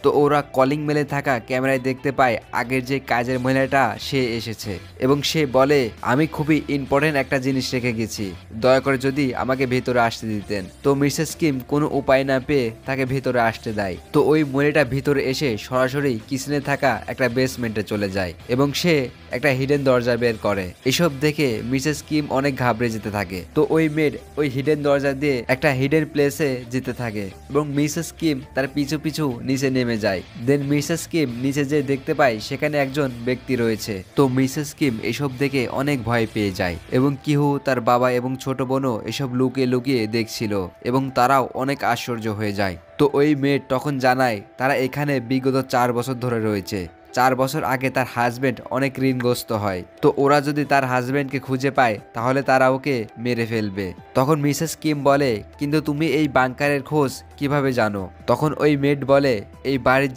তো ওরা কলিং মেলে থাকা ক্যামেরায় দেখতে পায় আগের যে কাজের মহিলাটা সে এসেছে এবং সে বলে, আমি খুবই ইম্পর্টেন্ট একটা জিনিস রেখে গেছি, দয়া করে যদি আমাকে ভেতরে আসতে দিতেন। তো মিসেস কিম কোনো উপায় না পেয়ে তাকে ভেতরে আসতে দেয়। তো ওই মহিলাটা ভিতরে এসে সরাসরি কিচেনে থাকা একটা বেসমেন্টে চলে যায় এবং সে একটা হিডেন দরজা বের করে। এসব দেখে মিসেস কিম অনেক ঘাবড়ে যেতে থাকে। তো ওই মেড ওই হিডেন দরজা দিয়ে একটা হিডেন প্লেসে যেতে থাকে এবং মিসেস কিম তার পিছু পিছু নিচে নেমে যায়। দেন মিসেস কিম নিচে যে দেখতে পায় সেখানে একজন ব্যক্তি রয়েছে। তো মিসেস কিম এসব দেখে অনেক ভয় পেয়ে যায় এবং কিহু, তার বাবা এবং ছোট বোনও এসব লুকিয়ে লুকিয়ে দেখছিল এবং তারাও অনেক আশ্চর্য হয়ে যায়। তো ওই মেয়ে তখন জানায় তারা এখানে বিগত 4 বছর ধরে রয়েছে। 4 বছর আগে তার হাজবেন্ড অনেক ঋণগ্রস্ত হয়। তো ওরা যদি তার হাজবেন্ডকে খুঁজে পায় তাহলে তারা ওকে মেরে ফেলবে। তখন মিসেস কিম বলে, কিন্তু তুমি এই বাংকারের খোঁজ কিভাবে জানো? তখন ওই মেড বলে, এই বাড়ির